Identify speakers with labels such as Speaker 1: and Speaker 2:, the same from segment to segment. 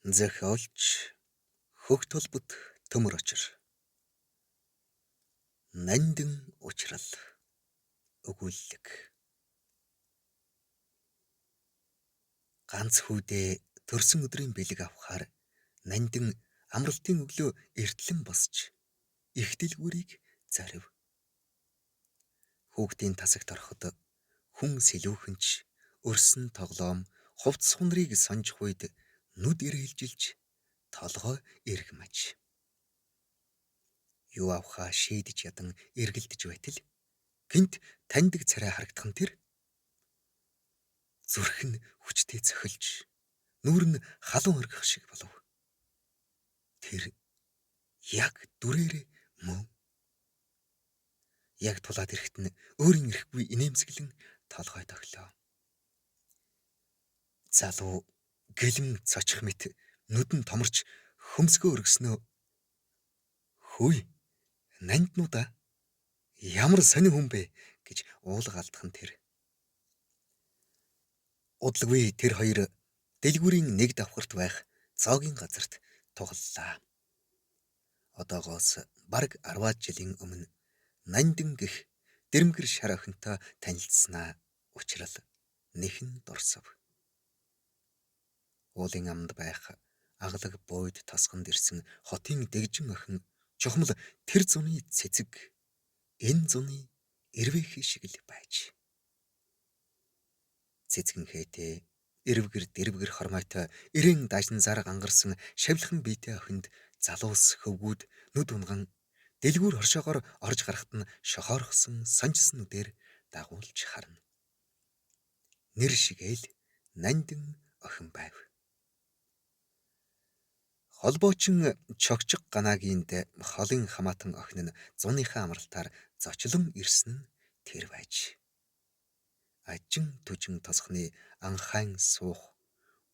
Speaker 1: Зохиолч хөх толбот төмөр очир. Нандин учрал өгүүлэг. Ганц хүүдээ төрсөн өдрийн бэлэг авахаар нандин амралтын өглөө эртлэн босч их дэлгүүрийг зарив. Хүүхдийн тасагт ороход хүн сэлүүхэнч өрсөн тоглоом хувцс хунрыг сонжих үед нүд ирээлжилж толгой эргэмэж. Юу авахаа шийдэж ядан эргэлдэж байтал гинт таньдаг царай харагдах нь тэр зүрх нь хүчтэй цохилж нүүр нь халуун оргих шиг болов. Тэр яг дүрээрээ мөн яг тулаад ирэхэд нь өөрийн ирэхгүй инээмсэглэн толгой тоглоо. Залуу гэлэн цочих мэт нүдэн томорч хөмсгөө өргснөө хүй нанднуудаа ямар сонин хүн бэ гэж уулга алдах нь тэр. Удалгүй тэр хоёр дэлгүүрийн нэг давхарт байх зоогийн газарт тугаллаа. Одоогоос бараг 10 жилийн өмнө нандин гих дэрэмгэр шар охинтой танилцсанаа учрал нэхэн дурсав. Уулын амд байх аглаг бууд тосгонд ирсэн хотын дэгжин охин чухмал тэр зуны цэцэг энэ зуны эрвэхий шиг л байж. Цэцгэн хээтэй дэрвгэр хормойтой ирээн дажин зар гангарсан шавлхан биетэй охинд залуус хөвгүүд нүд унган дэлгүүр хоршоогоор орж гарахт нь шохоорхсон сонжсон нүдээр дагуулж харна. Нэр шигээл нандин охин байв. Холбоочин чогчг ганаагийнд холын хамаатан охин нь зуныхаа амралтаар зочлон ирсэн нь тэр байж. Ажин түжин тосхны анхайн суух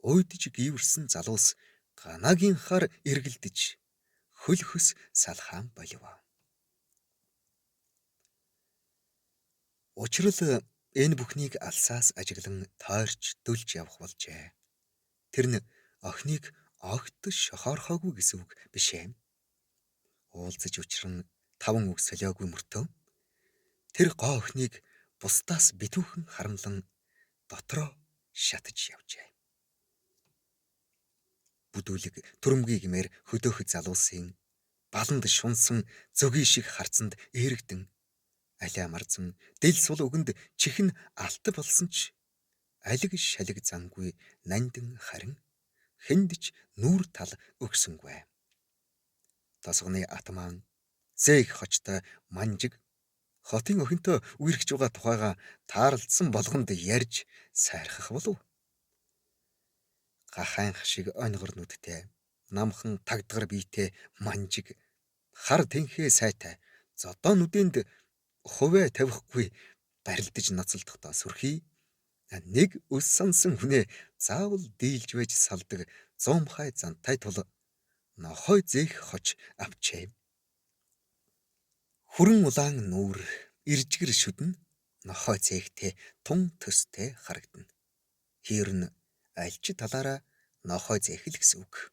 Speaker 1: уйдж гийвэрсэн залуус ганаагийнхаар эргэлдэж хөл хөс салхаан болов. Учрал энэ бүхнийг алсаас ажиглан тойрч дөлж явах болжээ. Тэр нь охиныг огт шохоорхоогүй гэсэн үг биш ээ. Уулзаж учран 5 үг солиогүй мөртөө тэр гоо охиныг бусдаас битүүхэн харамлан дотроо шатаж явжээ. Бүдүүлэг түрэмгий гэмээр хөдөөх залуусын баланд шунсан зөгийн шиг харцанд эргдэн алиа марзан дэл сул өгөнд чихэн алт болсон ч алиг шалиг зангүй нандин харин хэндэж нүүр тал өгсөнгүй. Тосгоны атман зээх хочтой манжиг хотын охинтой үерхж байгаа тухайга таарлцсан болгонд ярьж сайрхах болов. Гахайнх шиг оньгор нүдтэй намхан тагдгар биетэй манжиг хар тэнхээ сайтай зодоо нүдэнд хувиа тавихгүй барилдаж ноцолдохдоо сүрхий нэг өс сансан хүнээ заавал дийлж байж салдаг зуумхай зантай тул нохой зээх хоч авчээ. Хүрэн улаан нүүр иржгэр шүдэн нохой зээгтэй тун төстэй харагдана. Хэр нь альч талаараа нохой зээх л гэсэн үг.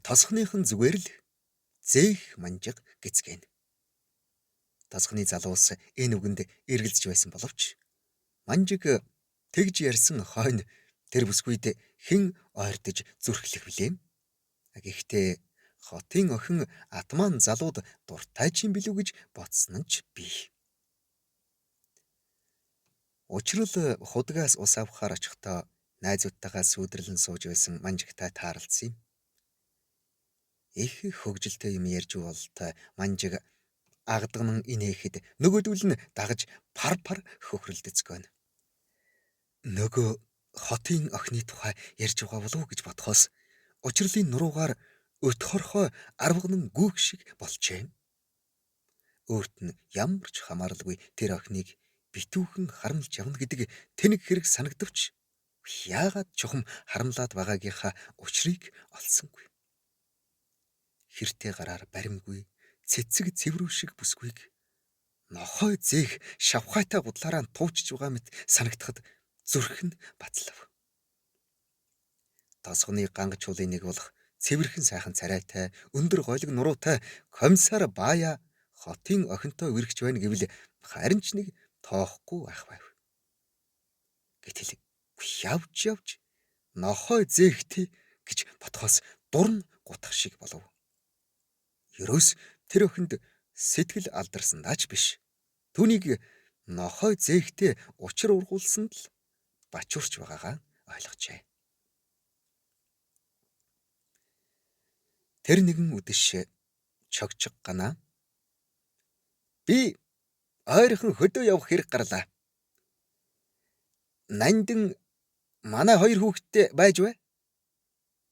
Speaker 1: Тосхныхан зүгээр л зээх манжиг гэцгэн. Тосхны залуус энэ үгэнд эргэлзэж байсан боловч манжиг тэгж ярьсан хойно тэр бүсгүйд хэн ойртож зүрхлэх билээ. Гэхдээ хотын охин атман залууд дуртай ч юм билүү гэж бодсон нь ч бий. Учрал худгаас ус авахаар очихдоо найзуудтайгаа сүйдэрлэн сууж байсан манжигтай таарлцсан юм. Их хөгжилтэй юм ярьж болтой манжиг агдагнан инээхэд нөгөөдөл нь дагаж пар хөхрөлдөцгөн. Нөгөө хотын охины тухай ярьж байгаа болов уу гэж бодхоос учрлын нуруугаар өт хорхой арвагнан гүүх шиг болжээ. Өөрт нь ямар ч хамааралгүй тэр охиныг битүүхэн харамлж явна гэдэг тэнэг хэрэг санагдавч яагаад чухам харамлаад байгаагийнхаа учрыг олсонгүй. Хэртэй гараар баримгүй цэцэг цэврүү шиг бүсгүйг нохой зээх шавхайтай гудлаараа туучж байгаа мэт санагдахад зүрх нь бацлав. Тосгоны ганга чуулын нэг болох цэвэрхэн сайхан царайтай, өндөр голиг нуруутай комиссар Баая хотын охинтой үргэж байна гэвэл харин ч нэг тоохгүй ах байв. Гэтэл явж явж нохой зээхтэй гэж ботхоос дурн гутах шиг болов. Ерөөс тэр охинд сэтгэл алдарсандаач биш. Түүнийг нохой зээхтэй учир ургуулсанд л бачуурч байгаагаа ойлгожээ. Тэр нэгэн үдэш чогчг ганаа. Би ойрхон хөдөө явах хэрэг гарлаа. Нандин манай хоёр хүүхэдтэй байж вэ?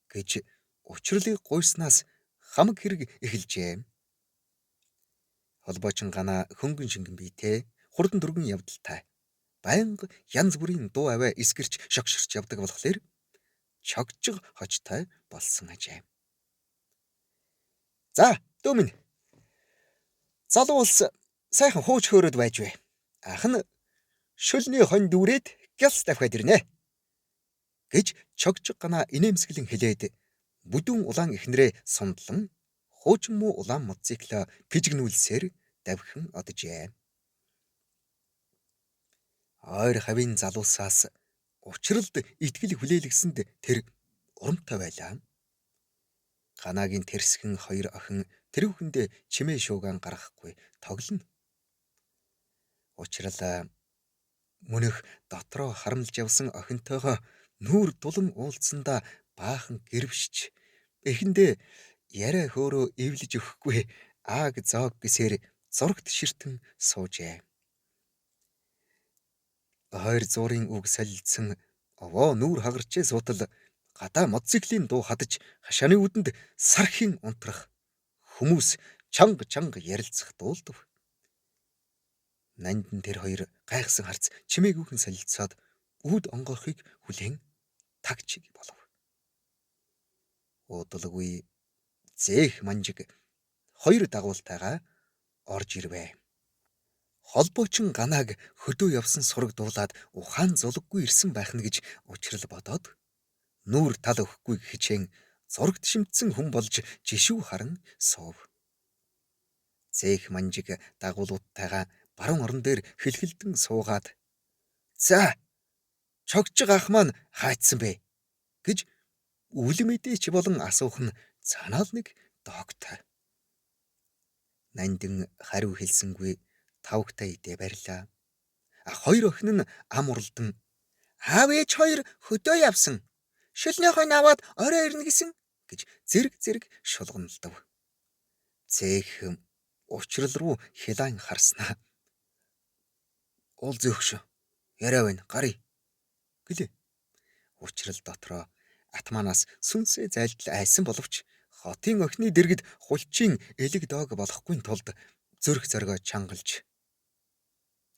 Speaker 1: Гэж учрлыг гуйснаас хамаг хэрэг эхэлжээ. Холбоочин ганаа хөнгөн шингэн биетэй, хурдан түргэн явдалтай. Байнга янз бүрийн дуу аваа эсгэрч шогширч явдаг болохоор чогчг хочтой болсон ажээ. За, дүү минь. Залуу улс сайхан хууч хөөрөд байж вэ. Ах нь шөлний хон дүүрээд гялс давхаад ирнэ. Гэж чогчг ганаа инээмсэглэн хэлээд бүдүүн улаан эхнэрээ сундлан хуучин муу улаан мотоцикло пижигнүүлсээр давхин одожээ. Ойр хавийн залуусаас учралд итгэл хүлээлгэсэнд тэр урамтай байлаа. Ганагийн тэрсхэн хоёр охин тэрүүхэндээ чимээ шуугаан гаргахгүй тоглоно. Учрал мөнөх дотроо харамлж явсан охинтойгоо нүүр дулан уулзсандаа баахан гэрвшиж эхэндээ яриа хөөрөө эвлэж өгөхгүй ааг зоог гэсээр зурагт ширтэн суужээ. Хоёр зуурын үг солилцсон овоо нүүр хагарчээ суутал гадаа мотоциклийн дуу хадаж хашааны үдэнд сархийн унтрах хүмүүс чанга ярилцах дуулдав. Нандин тэр хоёр гайхсан харц чимээгүйхэн солилцоод үүд онгойхыг хүлээн тагчиг болов. Удалгүй зээх манжиг хоёр дагуултайгаа орж ирвэ. Холбоочин ганааг хөдөө явсан сураг дуулаад ухаан зулггүй ирсэн байх нь гэж учрал бодоод нүүр тал өгөхгүй хичээн зурагт шимтсэн хүн болж жишүү харан суув. Зээх манжиг дагуулуудтайгаа баруун орон дээр хэлхэлдэн суугаад "За, чогчг ах маань хаацсан бэ?" гэж үл мэдээч болон асуух нь цанаал нэг доогтой. Нандин хариу хэлсэнгүй тавгтай идэ барьлаа. Хоёр охин нь ам уралдан "Аав ээж хоёр хөдөө явсан. Шөлний хойно аваад орой ирнэ гэсэн" гэж зэрэг шулгандав. Зээх учрал руу хилайн харснаа. "Уул зөөгш. Яриа байна. Гарыг" гэлээ. Учрал дотроо атманаас сүнсээ зайлтал айсан боловч хотын охины дэргэд хулчийн элэг доог болохгүй тулд зүрх зоргоо чангалж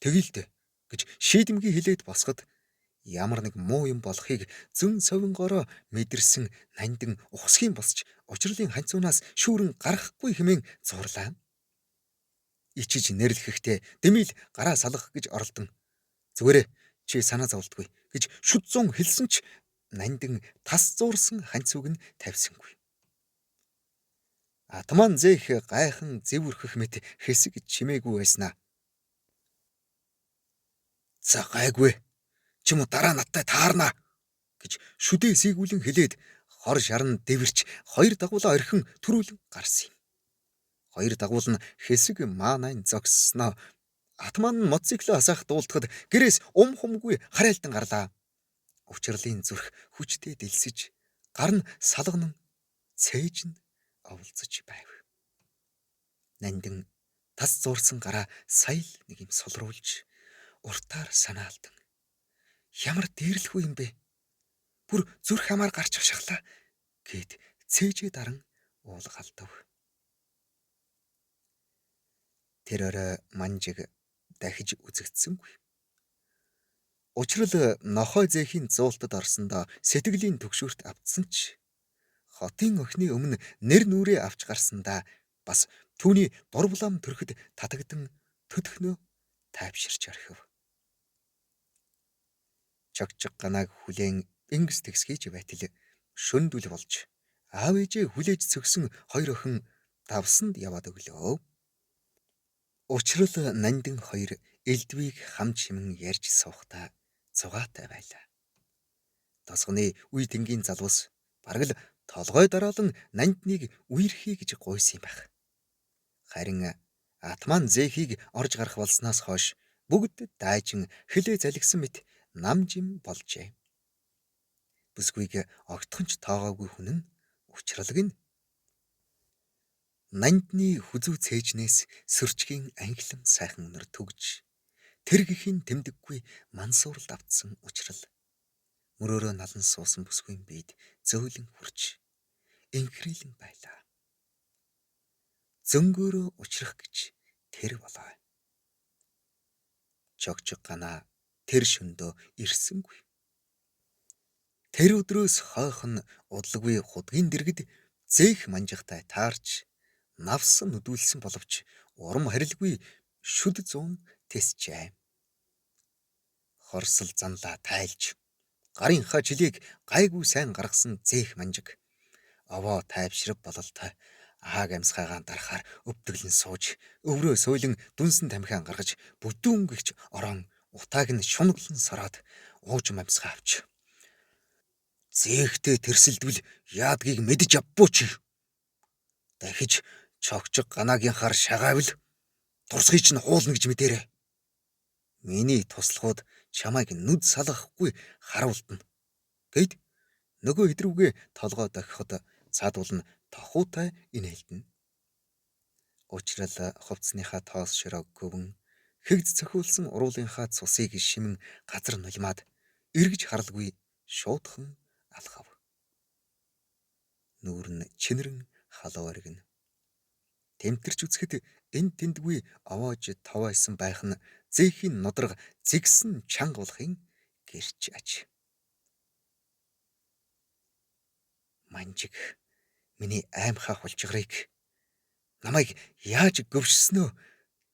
Speaker 1: "Тэгэлдэ" гэж шийдэмгий хэлээд босгод ямар нэг муу юм болохыг зөн совингороо мэдэрсэн Нандин ухсхийн босч учрлын ханцуунаас шүүрэн гарахгүй хэмээн зурлаа. Ичиж нэрлэхэхдээ дэмил гараа салгах гэж оролдон "Зүгээрээ чи санаа зовлтгүй" гэж шүд зун хэлсэн ч Нандин тас зуурсан ханцууг нь тавьсангүй. Атман зээх гайхан зэвүрхэх мэт хэсэг чимээгүй байснаа. "За гайгүй. Чи мо дараа надтай таарна" гэж шүдээ сийгүүлэн хэлээд хор шарн дэвэрч хоёр дагуулаа орхин төрүүлэн гарсан юм. Хоёр дагуул нь хэсэг маанайн зогссноо. Атман нь мотоцикло хасаах дуулдахад гэрээс хумгүй харайлтан гарлаа. Учрлын зүрх хүчтэй дэлсэж гар нь салганан цээж нь оволцож байв. Нандин тас зуурсан гараа сая л нэг юм сулруулж уртаар санаалдан "Ямар дээрлэхүү юм бэ? Бүр зүрх хамаар гарч шахлаа" гэд цээжээ даран уулгалтав. Тэр орой манжиг дахиж үзэгдсэнгүй. Учрал нохой зээхийн зуултад орсондоо сэтгэлийн төгшөөрт автсан ч хотын охины өмнө нэр нүрээ авч гарсандаа бас түүний дурблам төрөхөд татагдан төдхнөө тайвширч орхив. Чогчг ганааг хүлээн энгс тэгсгийж байтал шөндөл болж аав ээжээ хүлээж зөксөн хоёр охин давсанд яваад өглөө. Учрал нандин хоёр элдвийг хамж химэн ярьж суухдаа зугаатай байлаа. Тосгоны үе тэнгийн залуус бараг л толгой дараалан нандныг үерхий гэж гуйсан юм байх. Харин атман зээхийг орж гарах болсноос хойш бүгд дайжин хилээ залгисан мэт намжим болжээ. Бүсгүйг огтхонч тоогоогүй хүн нь учралг нь нандны хүзүү цээжнээс сөрчгийн ангилан сайхан өнөр төгж тэр гэхийн тэмдэггүй мансууралд автсан учрал мөрөөрөө налан суусан бүсгүйн биед зөөлөн хурж инхрийлэн байлаа. Зөнгөөрөө учрах гэж тэр болоо. Чогчог ганаа тэр шөндөө ирсэнгүй. Тэр өдрөөс хойхон удалгүй худгийн дэргэд зээх манжигтай таарч навсан нүдүүлсэн боловч урам харилгүй шүд зүүн тэсжээ. Хорсол занлаа тайлж гарынхаа жилийг гайгүй сайн гаргасан зээх манжиг овоо тайвшрав бололтой ааг амсгаагаан дарахаар өвдөглөн сууж өврөө сөйлөн дүнсэн тамхиан гаргаж бүдүүн гихч орон утааг нь шунаглан сороод уужим амсгаа авч зээхтэй тэрсэлдвэл яадгийг мэдж авбууч. Дахиж чогчог ганаагийнхаар шагаавал турсгий чинь хуулна гэж мэдээрэй. Миний туслахууд чамайг нүд салгахгүй харуултана. Гэд нөгөө идрүүгээ толгой дохиход цаадуул нь тохуутай инээлдэнэ. Учрал хувцсныхаа тоос широг гөвөн хэгд цохиулсан уруулынхаа цусыг шимэн газар нулимаад эргэж харалгүй шуудхан алхав. Нүүр нь чинэрэн халуу аргина. Тэмтэрч үзэхэд энд тэндгүй овоож товойсон байх нь зээхийн нодрог зэгсэн чанга болохын гэрч аж. Манжиг миний аймхаа хулчгарыг намайг яаж гөвшснөө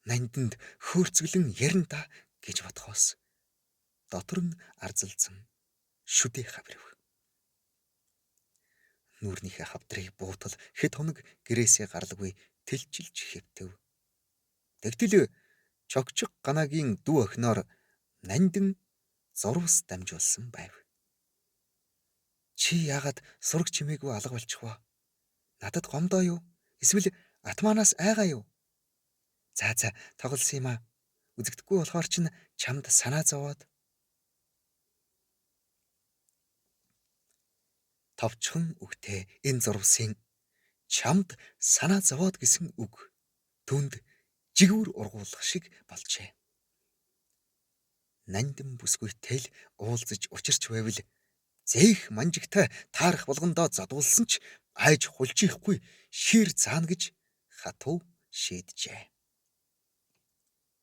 Speaker 1: нандинд хөөрцөглөн ярина та гэж бодхоос дотор нь арзалцсан шүдээ хаврив. Нүүрнийхээ хавдрыг буутал хэд хоног гэрээсээ гаралгүй тэлчилж хэвтэв. Тэгтэл чогчог ганаагийн дүү охиноор нандин зурвас дамжуулсан байв. Чи яагаад сураг чимээгүй алга болчихвоо? Надад гомдоо юу? Эсвэл атманаас айгаа юу? За тоглосон юм аа. Үзэгдэхгүй болохоор ч чамд санаа зовоод. Товчхон үгтэй энэ зурвсын чамд санаа зовоод гэсэн үг түнд жигүүр ургуулах шиг болжээ. Нандин бүсгүйтэл уулзаж учирч байвал зээх манжигтай таарах болгондоо задуулсан ч айж хулжихгүй шир заана гэж хатуу шийджээ.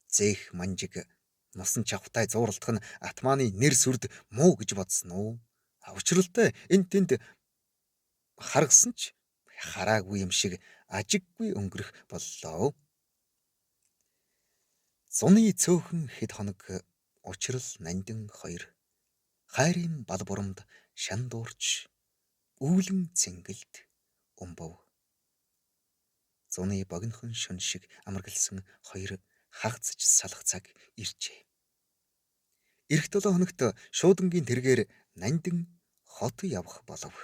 Speaker 1: Зээх манжиг нусан чавхтай зууралдах нь атманы нэр сүрд муу гэж бодсон уу? Учралтай энд тэнд харгасан ч хараагүй юм шиг ажиггүй өнгөрөх боллоо. Зуны цөөхөн хэд хоног учрал нандин хоёр хайрын бал бурамд шандуурч үүлэн цэнгэлд өмбөв. Зуны богинохон шөн шиг амаргалсан хоёр хагцж салах цаг иржээ. Ирэх 7 хоногт шуудангийн тэргээр нандин хот явах болов.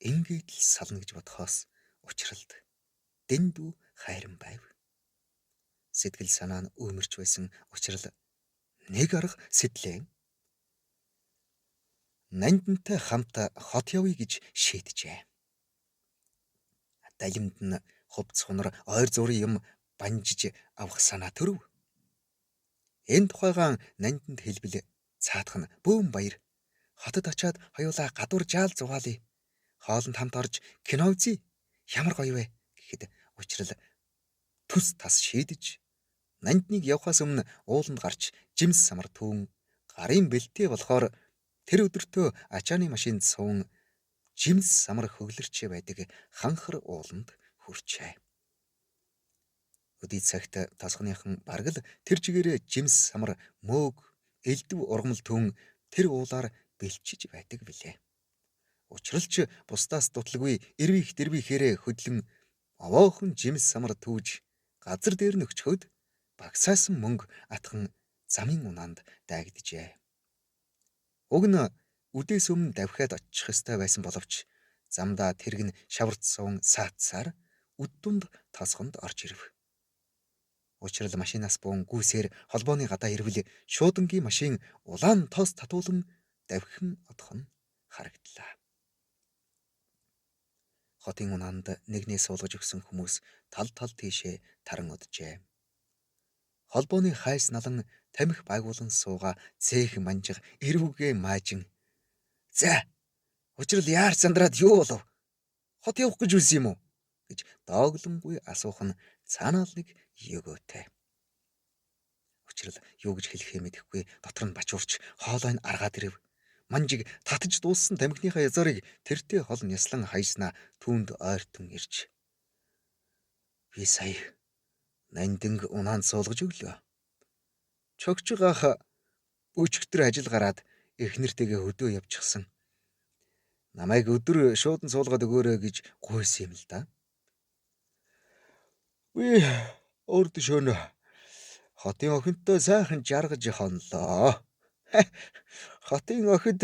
Speaker 1: Ингээд л сална гэж бодхоос учралд дэндүү хайран байв. Сэтгэл санаа нь өмөрч байсан учрал нэг арга сэтлээ. Нандинтай хамт хот явъя гэж шийджээ. Далимд нь хувцс хунар ойр зургийн юм банжиж авах санаа төрөв. Энэ тухайгаан нандинд хэлбэл цаадах нь бөөм баяр. Хотод очиад хоёулаа гадуур жаал зугаалъя. Хоолнд хамт орж кино үзье. Ямар гоё вэ гэхэд учрал төс тас шийдэж нандиныг явхаас өмнө ууланд гарч жимс самар түүн гарын бэлтээ болохоор тэр өдөртөө ачааны машинд суун жимс самар хөглөрч байдаг ханхар ууланд хүрчээ. Өдий цагт тосгоныхан бараг л тэр чигээрээ жимс самар мөөг элдв ургамал түн тэр уулаар бэлчиж байдаг билээ. Учралч бусдаас дутлагүй эрвийхээрээ хөдлөн овоохон жимс самар түүж газар дээр нөхчхөд багсаасан мөнгө атхан замын унаанд дайгджээ. Уг нь үдээс өмнө давхиад очих ёстой байсан боловч замдаа тэрэг нь шаварцсан саатсаар үд дунд тосгонд орж ирэв. Учрал машинаас буун гүйсээр холбооны гадаа ирвэл шуудангийн машин улаан тоос татуулан давхин одох нь харагдлаа. Хотын унаанд нэгнээ суулгаж өгсөн хүмүүс тал тийшээ таран оджээ. Холбооны хайс налан тамхи байгуулан сууга цээх манжиг эрвүгээ маажин. За, учрал яар сандраад юу болов? Хот явах гэж үлсэн юм уу? Гэж дооглонгүй асуух нь цаанаал нэг өгөөтэй. Учрал юу гэж хэлэхээ мэдэхгүй дотор нь бачуурч хоолой нь аргаад ирэв. Манжиг татаж дууссан тамхиныхаа язаарыг тэртээ хол няслан хайснаа түүнд ойртон ирж. Би сая нандинг унаанд суулгаж өглөө. Чогчгаах өчигдөр ажил гараад эхнэртэйгээ хөдөө явчихсан. Намайг өдөр шуудан суулгаад өгөөрэй гэж гуйсан юм л да. Би урд шөнө хотын охинтой сайхан жаргаж хонлоо. Хотын охид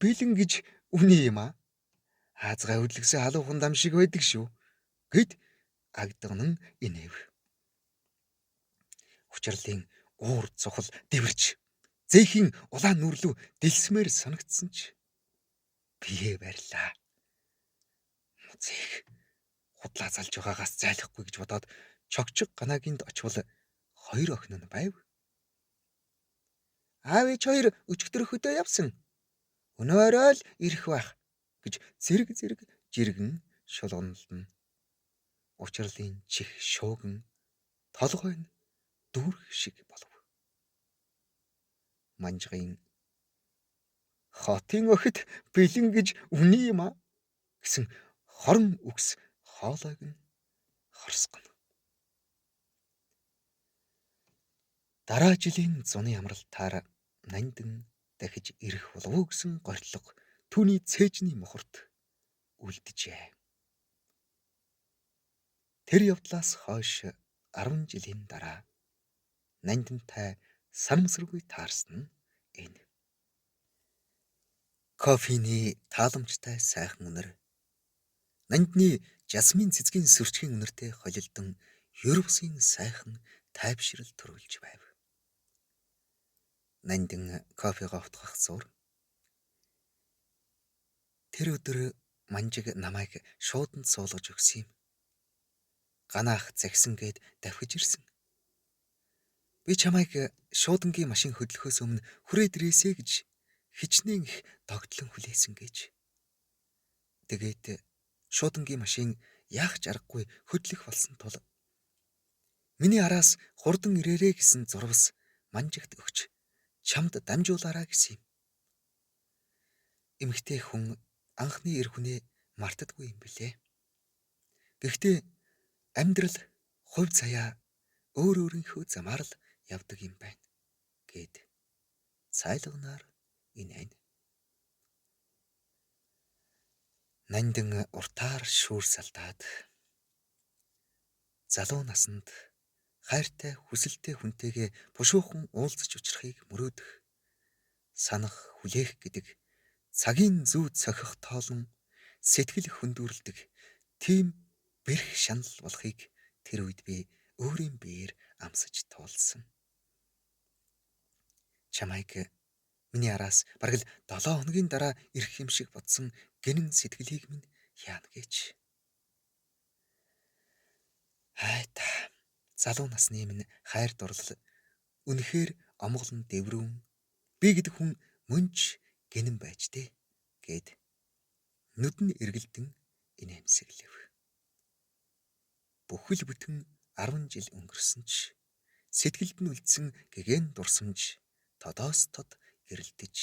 Speaker 1: бэлэн гэж үний юм аа. Хаазгаа хөдлөсөн халуухан дам шиг байдаг шүү. Гэд агдган инэв. Учрлын уур цухал дэвэрч зээхийн улаан нүрлүү дэлсмээр санагдсан ч бие барьлаа. Зээх худлаа залж байгаагаас зайлахгүй гэж бодоод чогчиг ганаагинд очвол хоёр охин нь байв. Аав ээж хоёр өчигдөр хөдөө явсан. Өнөөрөө л ирэх байх гэж зэрэг жиргэн шулгондолно. Учрлын чих шууган толгой нь дүүрэх шиг болов. Манжгын хотын охид бэлэн гэж үний юм аа гэсэн хорон үгс хоолойг нь хорсгоно. Дараа жилийн зуны амралтаар нандин дахиж ирэх болов уу гэсэн горилго түүний цээжний мохорт үлджээ. Тэр явдлаас хойш 10 жилийн дараа нандинтай санамсаргүй таарсан нь энэ. Кофений тааламжтай сайхан үнэр, нандины жасмин цэцгийн сөрчгийн үнэртэй холилдон Европсын сайхан тайвшрал төрүүлж байв. Нандин кофего утгах зур. Тэр өдөр манжиг намайг шууданд суулгаж өгсөн юм. Ганаах загсан гээд давхиж ирсэн. Би чамайг шуудангийн машин хөдлөхөөс өмнө хүрээд ирээсэй гэж хичнээн их догтлон хүлээсэн гэж. Тэгээд шуудангийн машин яах ч аргагүй хөдлөх болсон тул миний араас хурдан ирээрэй гэсэн зурвас манжигт өгч чамд дамжуулаарай гэсэн юм. Эмэгтэй хүн анхны эр хүнээ мартадаггүй юм билээ. Гэхдээ амьдрал хувь цаяа өөрийнхөө замаар л явдаг юм байна гэд цайлганаар инээн. Нандин уртаар шүүр салдаад залуу насанд хайртай хүсэлтэй хүнтэйгээ бушуухан уулзаж учрахыг мөрөөдөх, санах, хүлээх гэдэг цагийн зүй цохих тоолон сэтгэл хөндүүрэлдэг тийм бэрх шанал болохыг тэр үед би өөрийн биеэр амсаж туулсан. Чамайг миний араас бараг л 7 хоногийн дараа ирэх юм шиг бодсон гинэн сэтгэлийг минь яана гэж. Хайта залуу насны минь хайр дурлал үнэхээр омголон дэврүүн би гэдэг хүн мөнч гинэн байж дээ гэд нүд нь эргэлдэн инээмсэглэв. Бүхэл бүтэн 10 жил өнгөрсөн ч сэтгэлд нь үлдсэн гэгэн дурсамж тодоос тод гэрэлтэж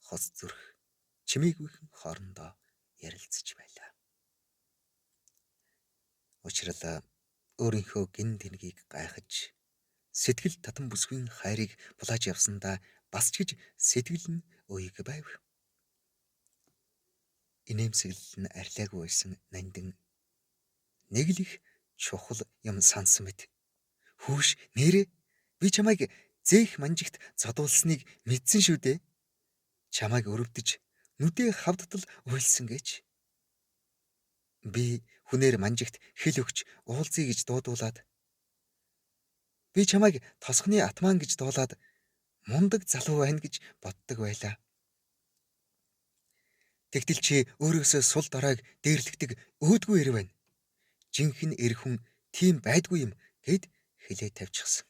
Speaker 1: хоц зүрх чимээгүйхэн хоорондоо ярилцж байлаа. Учрал өөрийнхөө гин тэнгийг гайхаж сэтгэл татан бүсгүй хайрыг булааж явсандаа бас ч гэж сэтгэл нь уйг байв. Инээмсэглэл нь арилаагүй байсан Нандин нэг л их чухал юм сансан мэт. Хүүш нэрээ би чамайг зээх манжигт зодуулсныг мэдсэн шүү дээ. Чамайг өрөвдөж нүдээ хавдтал уйлсан гэж. Би хүнээр манжигт хэл өгч уулзъя гэж дуудуулаад би чамайг тосхны атман гэж дуулаад мундаг залуу байна гэж боддог байлаа. Тэгтэл чи өөрөөсөө сул дорааг дээрлэгдэг өөдгүй эр байна. Жинхэнэ эр хүн тийм байдгүй юм гэд хэлээ тавьчихсан.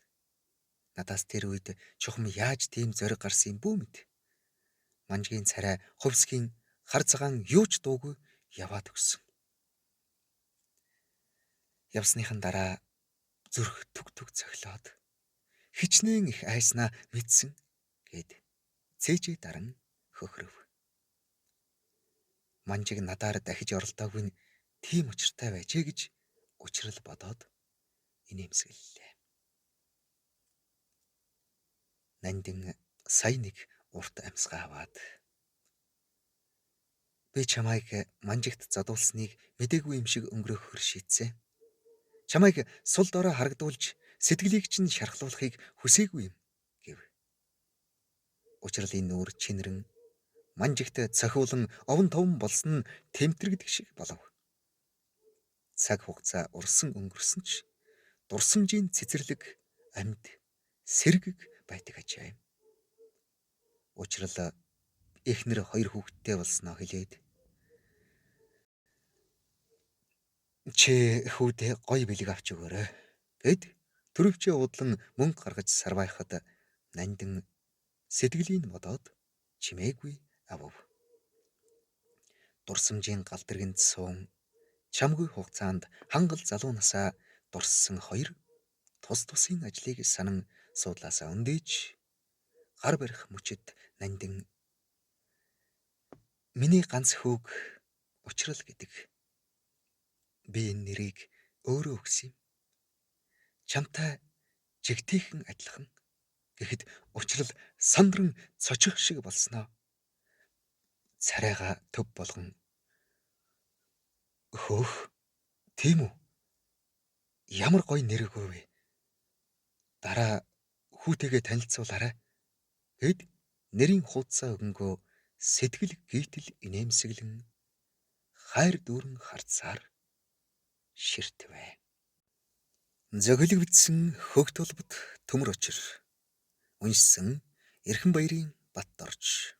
Speaker 1: Надаас тэр үед чухам яаж тийм зориг гарсан юм бүү мэд. Манжгийн царай хувьсгийн хар цагаан юу ч дуугүй яваад өгсөн. Явсныхан дараа зүрх түг түг цохилоод хичнээн их айснаа мэдсэн гэд цээжээ даран хөхрөв. Манжиг надаар дахиж оролдоогүй нь тийм учиртай байжээ гэж учрал бодоод инээмсэглэлээ. Нандин сая нэг урт амьсгаа аваад би чамайг манжигт задуулсныг мэдээгүй юм шиг өнгөрөөхөр шийдсэн. Чамайг сул дорой харагдуулж сэтгэлийг чинь шархлуулахыг хүсээгүй юм гэв. Учрлын нүүр чинрэн манжигт цохиулан овон товон болсон нь тэмтэрэгдэх шиг болов. Цаг хугацаа урсан өнгөрсөн ч дурсамжийн цэцэрлэг амьд сэргэг байдаг ажээ. Учрал эхнэр хоёр хүүхэдтэй болсноо хэлээд чи хүүдээ гоё бэлэг авч өгөөрэй гэд төрөвчөө удлан мөнгө гаргаж сарвайхад Нандин сэтгэлийн бодоод чимээгүй авав. Дурсамжийн галдэргэнд суун чамгүй хугацаанд хангал залуу насаа дурссан хоёр тус тусын ажлыг санан суудлаасаа өндөөж гар барих мөчөд Нандин миний ганц хүүг учрал гэдэг. Би энэ нэрийг өөрөө өгсөн юм. Чамтай жигтэйхэн адилхан гэхэд учрал сандран цочих шиг болсноо. Царайга төв болгон хөөх тийм үү? Ямар гоё нэр өгөө вэ? Дараа хүүтэйгээ танилцуулаарай гэд нэрийн хуудасаа өгөнгөө сэтгэл гítэл инээмсэглэн хайр дүүрэн харцаар ширтвэ. Зохилог бичсэн Хөх толбот төмөр учир. Уншсан Эрхэн баярын Бат орж.